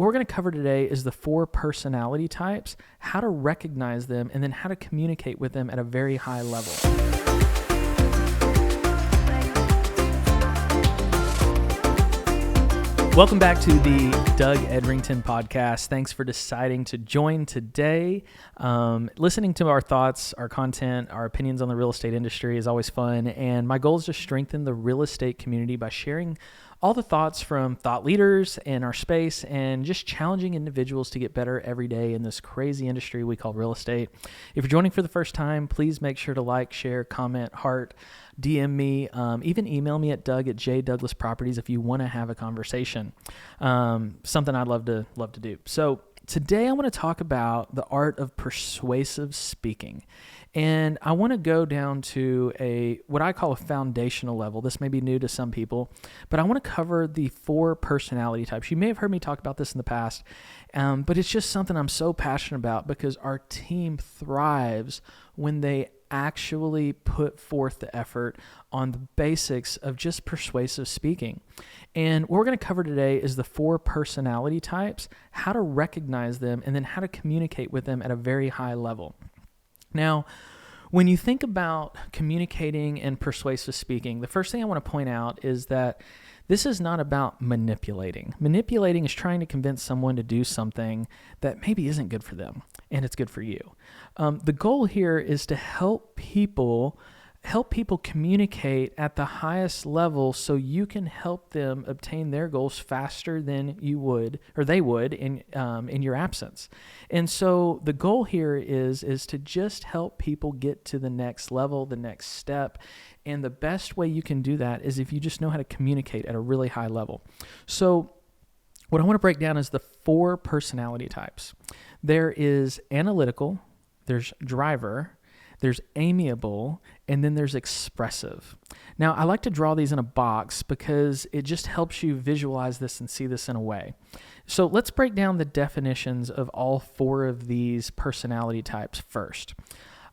what we're going to cover today is the 4 personality types, how to recognize them, and then how to communicate with them at a very high level. Welcome back to the Doug Edrington Podcast. Thanks for deciding to join today. Listening to our thoughts, our content, our opinions on the real estate industry is always fun, and my goal is to strengthen the real estate community by sharing all the thoughts from thought leaders in our space and just challenging individuals to get better every day in this crazy industry we call real estate. If you're joining for the first time, please make sure to like, share, comment, heart, DM me, even email me at Doug@JDouglasProperties if you want to have a conversation. Something I'd love to do. So today I want to talk about the art of persuasive speaking. And I want to go down to what I call a foundational level. This may be new to some people, but I want to cover the 4 personality types. You may have heard me talk about this in the past, but it's just something I'm so passionate about because our team thrives when they actually put forth the effort on the basics of just persuasive speaking. And what we're going to cover today is the 4 personality types, how to recognize them, and then how to communicate with them at a very high level. Now, when you think about communicating and persuasive speaking, the first thing I want to point out is that this is not about manipulating. Manipulating is trying to convince someone to do something that maybe isn't good for them, and it's good for you. The goal here is to help people communicate at the highest level so you can help them obtain their goals faster than you would, or they would in your absence. And so the goal here is to just help people get to the next level, the next step. And the best way you can do that is if you just know how to communicate at a really high level. So what I want to break down is the 4 personality types. There is analytical, there's driver, there's amiable, and then there's expressive. Now, I like to draw these in a box because it just helps you visualize this and see this in a way. So let's break down the definitions of all 4 of these personality types first.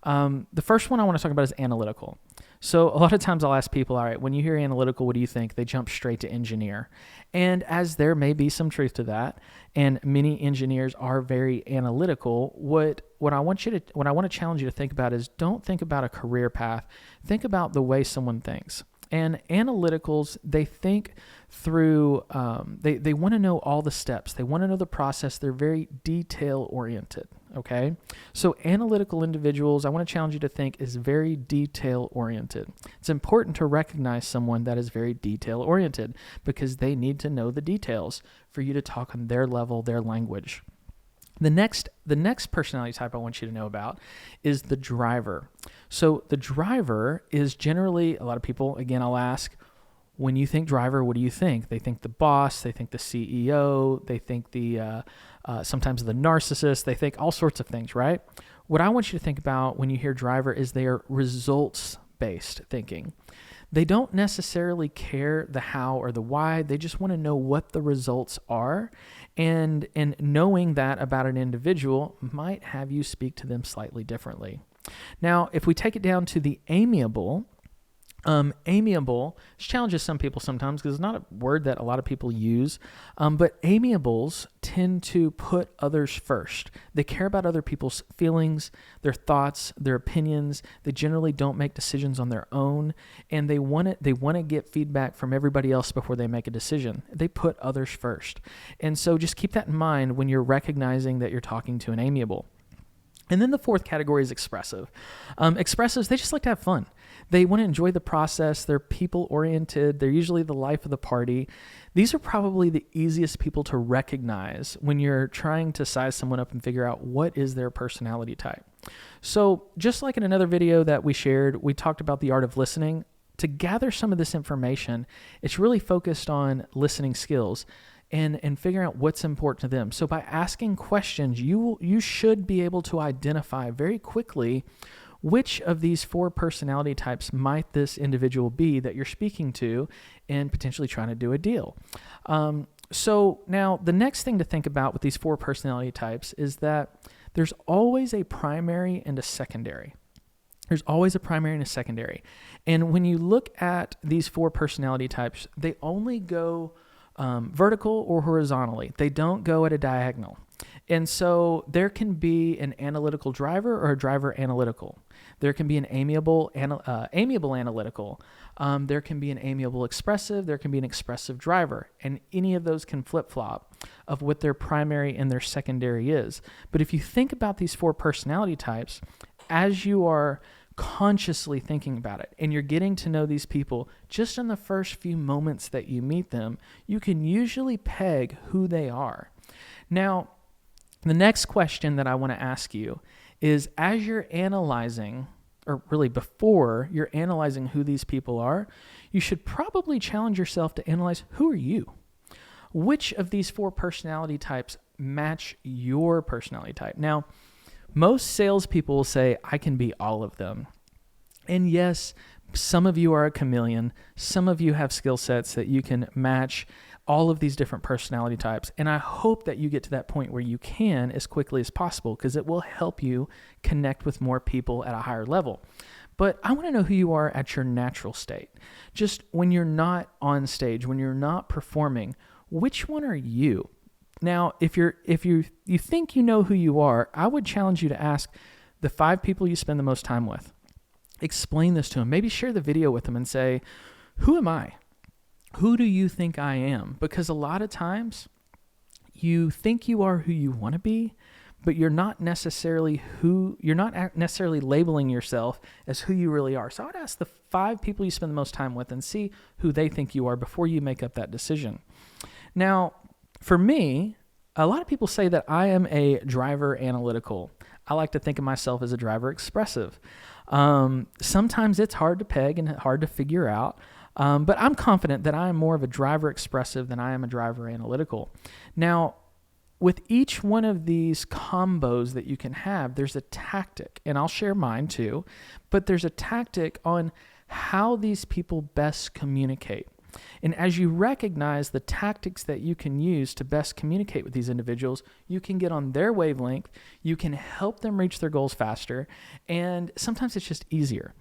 The first one I want to talk about is analytical. So a lot of times I'll ask people, all right, when you hear analytical, what do you think? They jump straight to engineer. And as there may be some truth to that, and many engineers are very analytical, what I want to challenge you to think about is don't think about a career path. Think about the way someone thinks. And analyticals, they think through, they want to know all the steps. They want to know the process. They're very detail-oriented, okay? So analytical individuals, I want to challenge you to think is very detail-oriented. It's important to recognize someone that is very detail-oriented because they need to know the details for you to talk on their level, their language. The next personality type I want you to know about is the driver. So the driver is generally, a lot of people, again, I'll ask, when you think driver, what do you think? They think the boss, they think the CEO, they think sometimes the narcissist, they think all sorts of things, right? What I want you to think about when you hear driver is they are results-based thinking. They don't necessarily care the how or the why. They just want to know what the results are. And knowing that about an individual might have you speak to them slightly differently. Now, if we take it down to the amiable challenges some people sometimes because it's not a word that a lot of people use, but amiables tend to put others first. They care about other people's feelings, their thoughts, their opinions. They generally don't make decisions on their own, and they want to get feedback from everybody else before they make a decision. They put others first. And so just keep that in mind when you're recognizing that you're talking to an amiable. And then the 4th category is expressive. Expressives, they just like to have fun. They want to enjoy the process. They're people-oriented. They're usually the life of the party. These are probably the easiest people to recognize when you're trying to size someone up and figure out what is their personality type. So just like in another video that we shared, we talked about the art of listening. To gather some of this information, it's really focused on listening skills and figuring out what's important to them. So by asking questions, you should be able to identify very quickly which of these 4 personality types might this individual be that you're speaking to and potentially trying to do a deal. So now the next thing to think about with these 4 personality types is that there's always a primary and a secondary. There's always a primary and a secondary. And when you look at these 4 personality types, they only go vertical or horizontally. They don't go at a diagonal. And so there can be an analytical driver or a driver analytical. There can be an amiable analytical. There can be an amiable expressive. There can be an expressive driver. And any of those can flip-flop of what their primary and their secondary is. But if you think about these 4 personality types, as you are consciously thinking about it and you're getting to know these people just in the first few moments that you meet them, you can usually peg who they are. Now, the next question that I want to ask you is, as you're analyzing, or really before you're analyzing who these people are, you should probably challenge yourself to analyze, who are you? Which of these 4 personality types match your personality type? Now, most salespeople will say, I can be all of them. And yes, some of you are a chameleon. Some of you have skill sets that you can match all of these different personality types. And I hope that you get to that point where you can as quickly as possible, because it will help you connect with more people at a higher level. But I want to know who you are at your natural state. Just when you're not on stage, when you're not performing, which one are you? Now, if you think you know who you are, I would challenge you to ask the 5 people you spend the most time with. Explain this to them. Maybe share the video with them and say, who am I? Who do you think I am? Because a lot of times you think you are who you want to be, but you're not necessarily labeling yourself as who you really are. So I would ask the 5 people you spend the most time with and see who they think you are before you make up that decision. Now, for me, a lot of people say that I am a driver analytical. I like to think of myself as a driver expressive. Sometimes it's hard to peg and hard to figure out. But I'm confident that I am more of a driver expressive than I am a driver analytical. Now, with each one of these combos that you can have, there's a tactic, and I'll share mine too, but there's a tactic on how these people best communicate. And as you recognize the tactics that you can use to best communicate with these individuals, you can get on their wavelength, you can help them reach their goals faster, and sometimes it's just easier.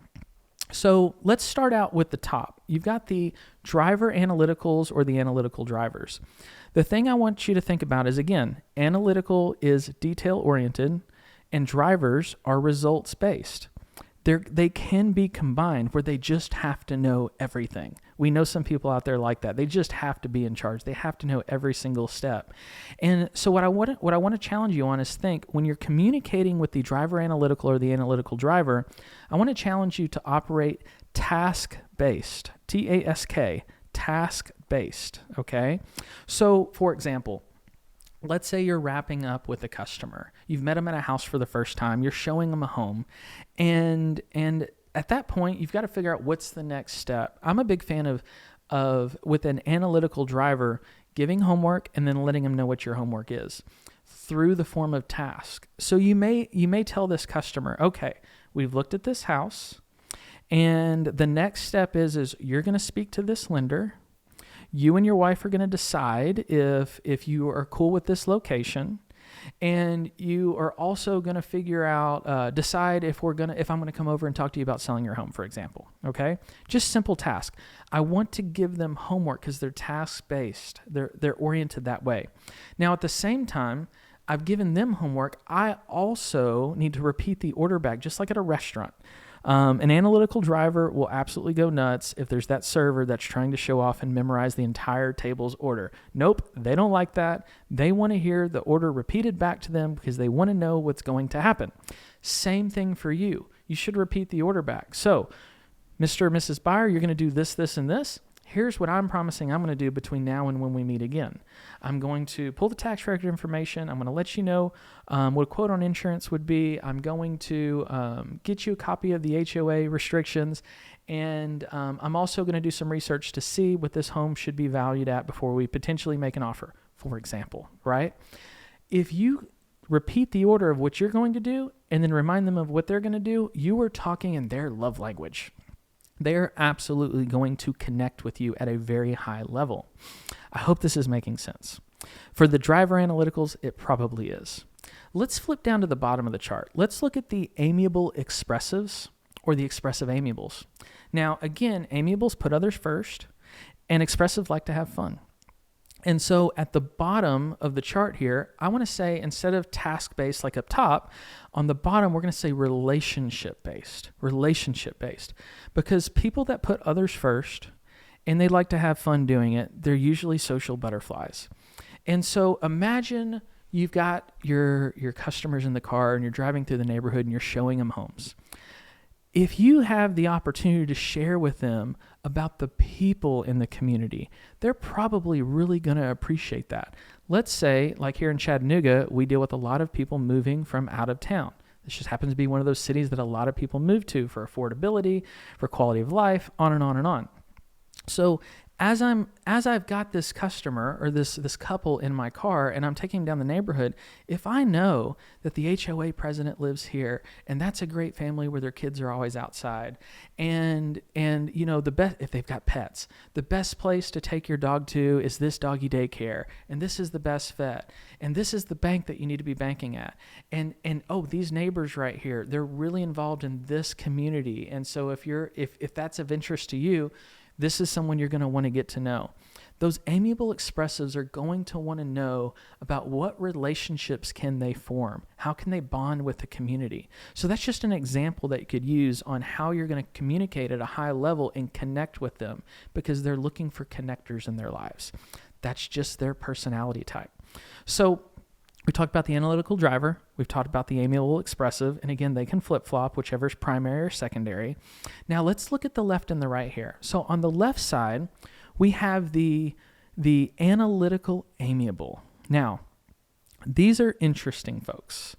So let's start out with the top. You've got the driver analyticals or the analytical drivers. The thing I want you to think about is, again, analytical is detail-oriented and drivers are results-based. They can be combined where they just have to know everything. We know some people out there like that. They just have to be in charge. They have to know every single step. And so what I want to challenge you on is think, when you're communicating with the driver analytical or the analytical driver, I want to challenge you to operate task-based, T-A-S-K, task-based, okay? So, for example, let's say you're wrapping up with a customer. You've met them at a house for the first time. You're showing them a home. And at that point, you've got to figure out what's the next step. I'm a big fan of with an analytical driver, giving homework and then letting them know what your homework is through the form of task. So you may tell this customer, okay, we've looked at this house, and the next step is you're going to speak to this lender. You and your wife are going to decide if you are cool with this location, and you are also going to figure out, decide if I'm going to come over and talk to you about selling your home, for example. Okay, just simple task. I want to give them homework because they're task based. They're oriented that way. Now, at the same time, I've given them homework. I also need to repeat the order back, just like at a restaurant. An analytical driver will absolutely go nuts if there's that server that's trying to show off and memorize the entire table's order. Nope, they don't like that. They want to hear the order repeated back to them because they want to know what's going to happen. Same thing for you. You should repeat the order back. So, Mr. or Mrs. Buyer, you're going to do this, this, and this. Here's what I'm promising I'm going to do between now and when we meet again. I'm going to pull the tax record information. I'm going to let you know what a quote on insurance would be. I'm going to get you a copy of the HOA restrictions. And I'm also going to do some research to see what this home should be valued at before we potentially make an offer, for example, right? If you repeat the order of what you're going to do and then remind them of what they're going to do, you are talking in their love language. They're absolutely going to connect with you at a very high level. I hope this is making sense. For the driver analyticals, it probably is. Let's flip down to the bottom of the chart. Let's look at the amiable expressives or the expressive amiables. Now, again, amiables put others first, and expressive like to have fun. And so at the bottom of the chart here, I want to say, instead of task-based like up top, on the bottom, we're going to say relationship-based, because people that put others first and they like to have fun doing it, they're usually social butterflies. And so imagine you've got your customers in the car and you're driving through the neighborhood and you're showing them homes. If you have the opportunity to share with them about the people in the community, they're probably really going to appreciate that. Let's say, like here in Chattanooga, we deal with a lot of people moving from out of town. This just happens to be one of those cities that a lot of people move to for affordability, for quality of life, on and on and on. So as I've got this customer or this couple in my car and I'm taking them down the neighborhood, if I know that the HOA president lives here and that's a great family where their kids are always outside, and you know, the best, if they've got pets, the best place to take your dog to is this doggy daycare, and this is the best vet, and this is the bank that you need to be banking at, and oh, these neighbors right here, they're really involved in this community, and so if that's of interest to you, this is someone you're going to want to get to know. Those amiable expressives are going to want to know about what relationships can they form. How can they bond with the community? So that's just an example that you could use on how you're going to communicate at a high level and connect with them, because they're looking for connectors in their lives. That's just their personality type. So we talked about the analytical driver. We've talked about the amiable expressive. And again, they can flip-flop, whichever's primary or secondary. Now let's look at the left and the right here. So on the left side, we have the analytical amiable. Now, these are interesting folks.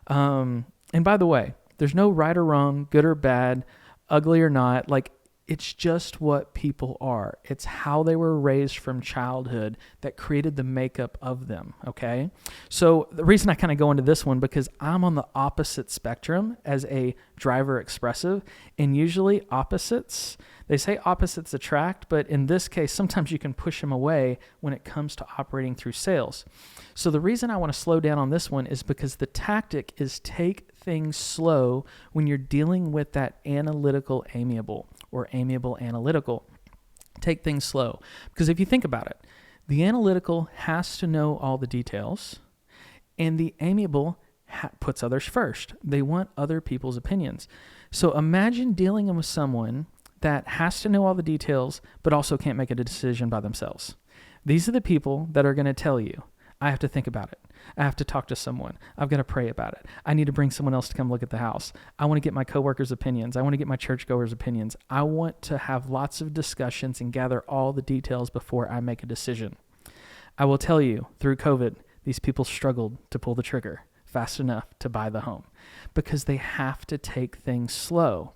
And by the way, there's no right or wrong, good or bad, ugly or not. Like, it's just what people are. It's how they were raised from childhood that created the makeup of them, okay? So the reason I kind of go into this one, because I'm on the opposite spectrum as a driver expressive, and usually opposites, they say opposites attract, but in this case, sometimes you can push them away when it comes to operating through sales. So the reason I want to slow down on this one is because the tactic is take things slow when you're dealing with that analytical amiable or amiable analytical. Take things slow. Because if you think about it, the analytical has to know all the details, and the amiable puts others first. They want other people's opinions. So imagine dealing with someone that has to know all the details, but also can't make a decision by themselves. These are the people that are going to tell you, I have to think about it. I have to talk to someone. I've got to pray about it. I need to bring someone else to come look at the house. I want to get my coworkers' opinions. I want to get my churchgoers' opinions. I want to have lots of discussions and gather all the details before I make a decision. I will tell you, through COVID, these people struggled to pull the trigger fast enough to buy the home because they have to take things slow.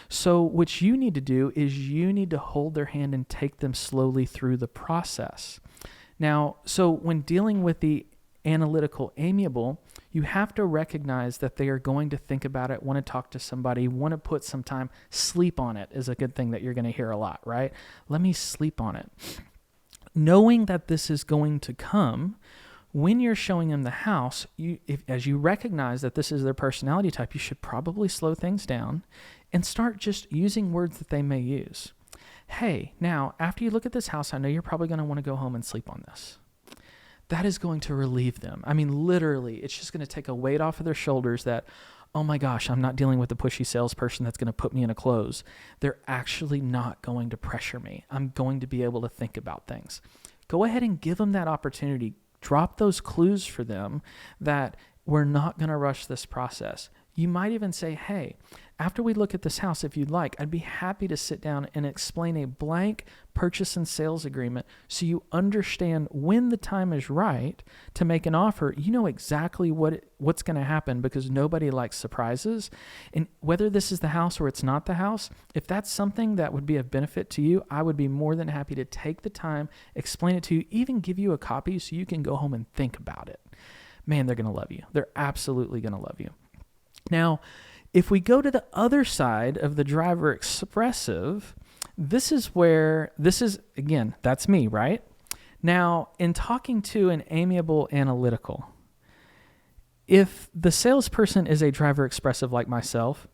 So what you need to do is you need to hold their hand and take them slowly through the process. Now, so when dealing with the analytical amiable, you have to recognize that they are going to think about it, want to talk to somebody, want to put some time. Sleep on it is a good thing that you're going to hear a lot, right? Let me sleep on it. Knowing that this is going to come, when you're showing them the house, as you recognize that this is their personality type, you should probably slow things down and start just using words that they may use. Hey, now, after you look at this house, I know you're probably going to want to go home and sleep on this. That is going to relieve them. I mean, literally, it's just going to take a weight off of their shoulders that, oh my gosh, I'm not dealing with a pushy salesperson that's going to put me in a close. They're actually not going to pressure me. I'm going to be able to think about things. Go ahead and give them that opportunity. Drop those clues for them that we're not going to rush this process. You might even say, hey, after we look at this house, if you'd like, I'd be happy to sit down and explain a blank purchase and sales agreement so you understand when the time is right to make an offer. You know exactly what's going to happen because nobody likes surprises. And whether this is the house or it's not the house, if that's something that would be of benefit to you, I would be more than happy to take the time, explain it to you, even give you a copy so you can go home and think about it. Man, they're going to love you. They're absolutely going to love you. Now, if we go to the other side of the driver expressive, again, that's me, right? Now, in talking to an amiable analytical, if the salesperson is a driver expressive like myself,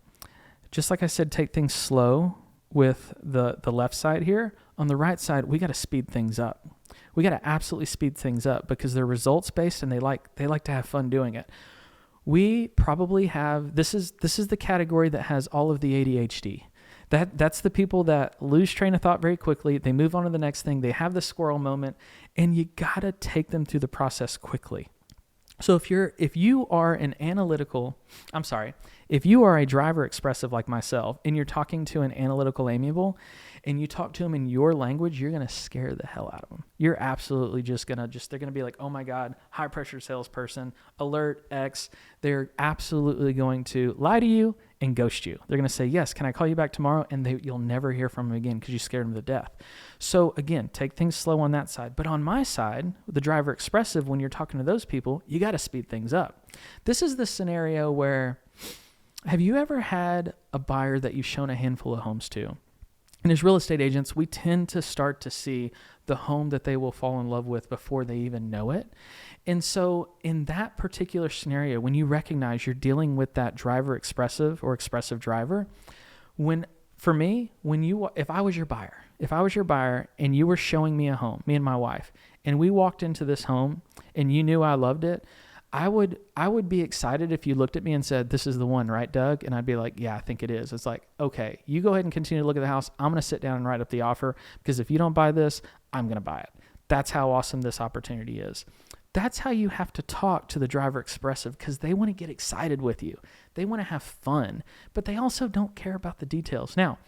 just like I said, take things slow with the left side here. On the right side, we got to speed things up. We got to absolutely speed things up because they're results based and they like to have fun doing it. We probably have, this is the category that has all of the ADHD. That's the people that lose train of thought very quickly. They move on to the next thing. They have the squirrel moment, and you got to take them through the process quickly. So if you are a driver expressive like myself, and you're talking to an analytical amiable, and you talk to them in your language, you're going to scare the hell out of them. You're absolutely they're going to be like, oh my God, high pressure salesperson, alert X. They're absolutely going to lie to you and ghost you. They're going to say, yes, can I call you back tomorrow? And you'll never hear from them again because you scared them to death. So again, take things slow on that side. But on my side, the driver expressive, when you're talking to those people, you got to speed things up. This is the scenario where, have you ever had a buyer that you've shown a handful of homes to? And as real estate agents, we tend to start to see the home that they will fall in love with before they even know it. And so in that particular scenario, when you recognize you're dealing with that driver expressive or expressive driver, if I was your buyer and you were showing me a home, me and my wife, and we walked into this home and you knew I loved it, I would be excited if you looked at me and said, this is the one, right, Doug? And I'd be like, yeah, I think it is. It's like, okay, you go ahead and continue to look at the house. I'm going to sit down and write up the offer because if you don't buy this, I'm going to buy it. That's how awesome this opportunity is. That's how you have to talk to the driver expressive because they want to get excited with you. They want to have fun, but they also don't care about the details. Now,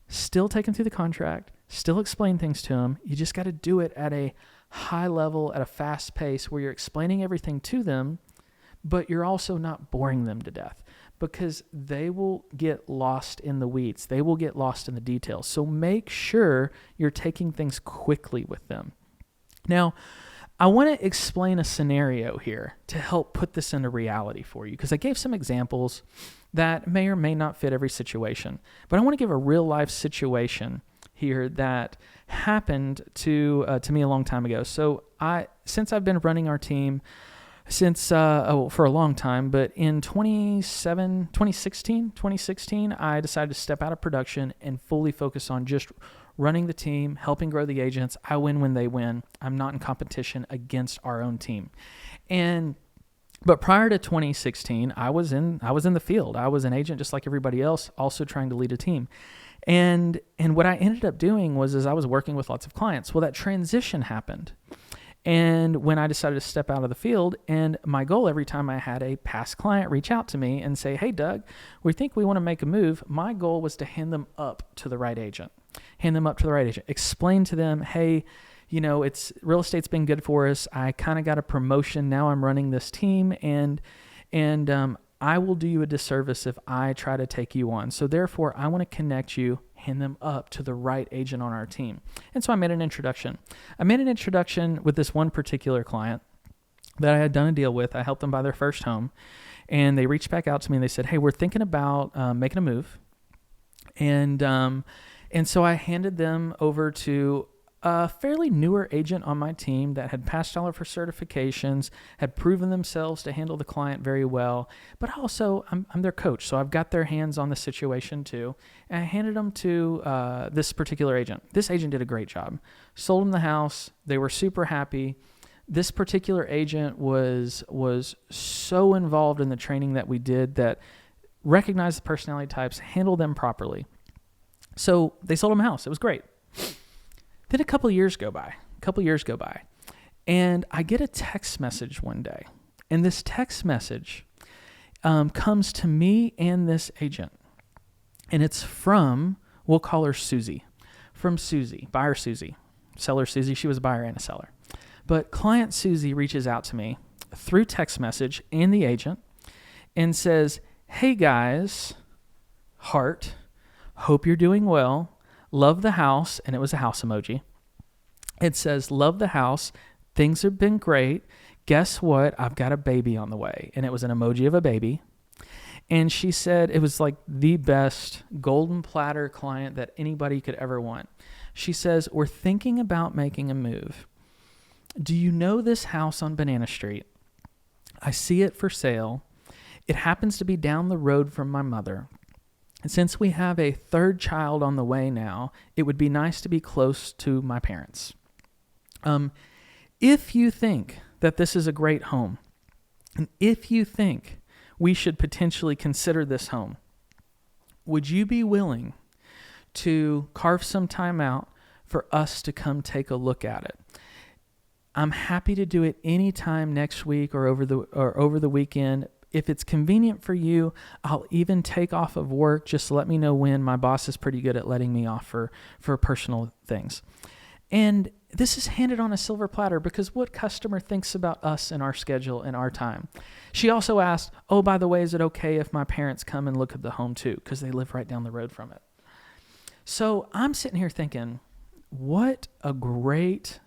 still take them through the contract, still explain things to them. You just got to do it at a high level, at a fast pace where you're explaining everything to them, but you're also not boring them to death because they will get lost in the weeds. They will get lost in the details. So make sure you're taking things quickly with them. Now, I want to explain a scenario here to help put this into reality for you because I gave some examples that may or may not fit every situation, but I want to give a real life situation here that happened to me a long time ago. So since I've been running our team for a long time, but in 2016, I decided to step out of production and fully focus on just running the team, helping grow the agents. I win when they win. I'm not in competition against our own team. But prior to 2016, I was in the field. I was an agent just like everybody else, also trying to lead a team. And what I ended up doing was I was working with lots of clients. Well, that transition happened. And when I decided to step out of the field, and my goal every time I had a past client reach out to me and say, hey, Doug, we think we want to make a move, my goal was to hand them up to the right agent. Explain to them, hey, it's real estate's been good for us. I kind of got a promotion. Now I'm running this team and I will do you a disservice if I try to take you on. So therefore, I want to connect you, hand them up to the right agent on our team. And so I made an introduction. With this one particular client that I had done a deal with. I helped them buy their first home. And they reached back out to me and they said, hey, we're thinking about making a move. And so I handed them over to a fairly newer agent on my team that had passed all of her certifications, had proven themselves to handle the client very well, but also I'm their coach, so I've got their hands on the situation too. And I handed them to this particular agent. This agent did a great job. Sold them the house. They were super happy. This particular agent was so involved in the training that we did that recognized the personality types, handled them properly. So they sold them a house. It was great. Then a couple years go by, and I get a text message one day, and this text message comes to me and this agent, and it's from, we'll call her Susie, from Susie, buyer Susie, seller Susie. She was a buyer and a seller. But client Susie reaches out to me through text message and the agent and says, hey guys, heart, hope you're doing well. Love the house, and it was a house emoji. It says, love the house. Things have been great. Guess what? I've got a baby on the way. And it was an emoji of a baby. And she said it was like the best golden platter client that anybody could ever want. She says, we're thinking about making a move. Do you know this house on Banana Street? I see it for sale. It happens to be down the road from my mother. And since we have a third child on the way now, it would be nice to be close to my parents. If you think that this is a great home, and if you think we should potentially consider this home, would you be willing to carve some time out for us to come take a look at it? I'm happy to do it anytime next week or over the weekend. If it's convenient for you, I'll even take off of work. Just let me know when. My boss is pretty good at letting me off for personal things. And this is handed on a silver platter because what customer thinks about us and our schedule and our time? She also asked, oh, by the way, is it okay if my parents come and look at the home too? Because they live right down the road from it. So I'm sitting here thinking, what a great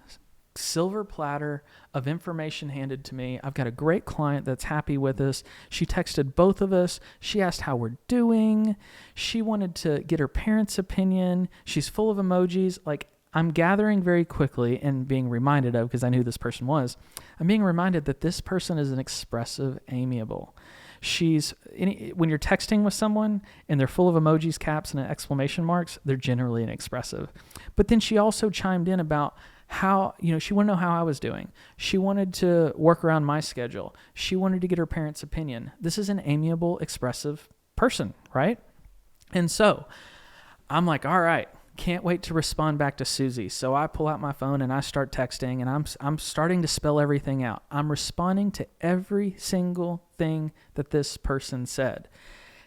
silver platter of information handed to me. I've got a great client that's happy with us. She texted both of us. She asked how we're doing. She wanted to get her parents' opinion. She's full of emojis. Like, I'm gathering very quickly and being reminded of, because I knew who this person was, I'm being reminded that this person is an expressive, amiable. When you're texting with someone and they're full of emojis, caps, and exclamation marks, they're generally an expressive. But then she also chimed in about how, she wanted to know how I was doing. She wanted to work around my schedule. She wanted to get her parents' opinion. This is an amiable, expressive person, right? And so I'm like, all right, can't wait to respond back to Susie. So I pull out my phone and I start texting, and I'm starting to spell everything out. I'm responding to every single thing that this person said.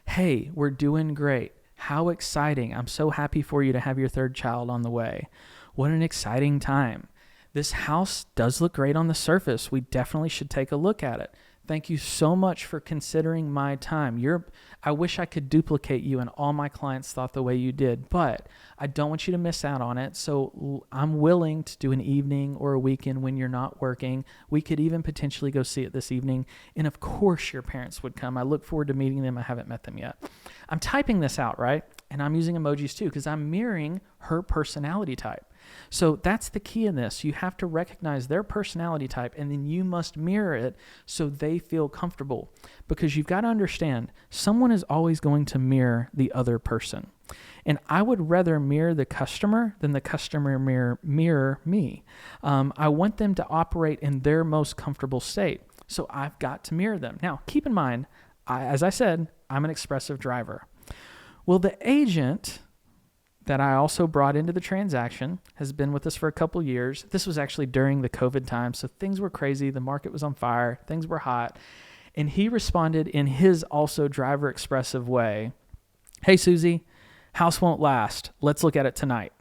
Hey, we're doing great. How exciting. I'm so happy for you to have your third child on the way. What an exciting time. This house does look great on the surface. We definitely should take a look at it. Thank you so much for considering my time. I wish I could duplicate you and all my clients thought the way you did, but I don't want you to miss out on it. So I'm willing to do an evening or a weekend when you're not working. We could even potentially go see it this evening. And of course your parents would come. I look forward to meeting them. I haven't met them yet. I'm typing this out, right? And I'm using emojis too, because I'm mirroring her personality type. So that's the key in this. You have to recognize their personality type, and then you must mirror it so they feel comfortable. Because you've got to understand, someone is always going to mirror the other person. And I would rather mirror the customer than the customer mirror me. I want them to operate in their most comfortable state. So I've got to mirror them. Now, keep in mind, as I said, I'm an expressive driver. Well, the agent that I also brought into the transaction has been with us for a couple years. This was actually during the COVID time, so things were crazy. The market was on fire. Things were hot. And he responded in his also driver expressive way. Hey, Susie, house won't last. Let's look at it tonight.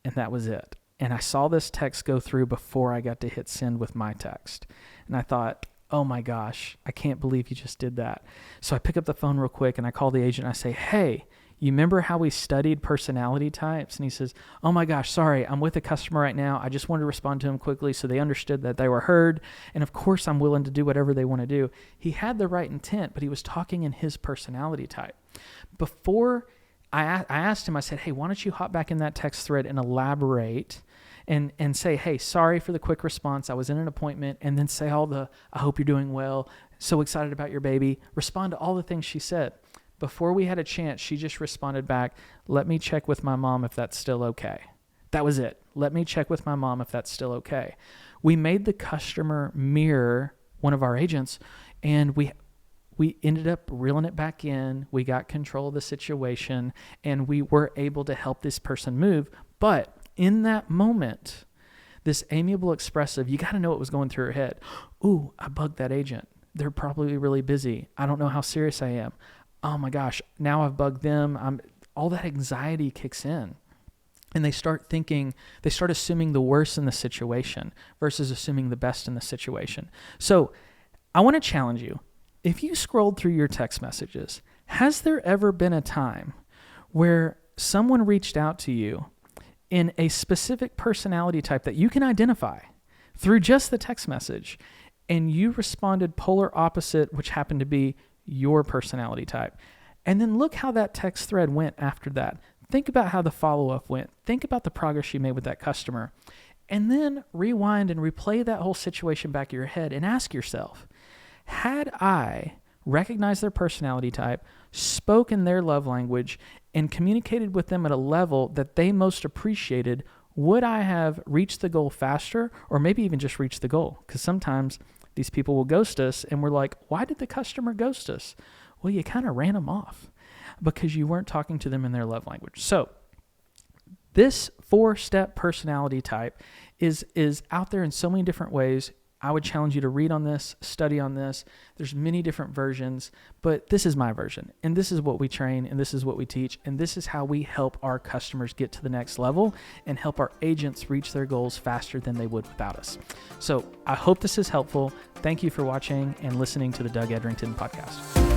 And that was it. And I saw this text go through before I got to hit send with my text. And I thought, oh my gosh, I can't believe you just did that. So I pick up the phone real quick and I call the agent and I say, hey, you remember how we studied personality types? And he says, oh my gosh, sorry, I'm with a customer right now. I just wanted to respond to him quickly so they understood that they were heard. And of course, I'm willing to do whatever they want to do. He had the right intent, but he was talking in his personality type. Before I asked him, I said, hey, why don't you hop back in that text thread and elaborate and say, hey, sorry for the quick response. I was in an appointment. And then say all the, I hope you're doing well. So excited about your baby. Respond to all the things she said. Before we had a chance, she just responded back, let me check with my mom if that's still okay. That was it. Let me check with my mom if that's still okay. We made the customer mirror one of our agents, and we ended up reeling it back in. We got control of the situation, and we were able to help this person move. But in that moment, this amiable expressive, you got to know what was going through her head. Ooh, I bugged that agent. They're probably really busy. I don't know how serious I am. Oh my gosh, now I've bugged them. All that anxiety kicks in. And they start assuming the worst in the situation versus assuming the best in the situation. So I want to challenge you. If you scrolled through your text messages, has there ever been a time where someone reached out to you in a specific personality type that you can identify through just the text message, and you responded polar opposite, which happened to be your personality type? And then look how that text thread went after that. Think about how the follow-up went. Think about the progress you made with that customer. And then rewind and replay that whole situation back in your head and ask yourself, had I recognized their personality type, spoken their love language, and communicated with them at a level that they most appreciated, would I have reached the goal faster, or maybe even just reached the goal? Because sometimes these people will ghost us and we're like, why did the customer ghost us? Well, you kind of ran them off because you weren't talking to them in their love language. So this 4-step personality type is out there in so many different ways. I would challenge you to read on this, study on this. There's many different versions, but this is my version. And this is what we train, and this is what we teach, and this is how we help our customers get to the next level and help our agents reach their goals faster than they would without us. So I hope this is helpful. Thank you for watching and listening to the Doug Edrington Podcast.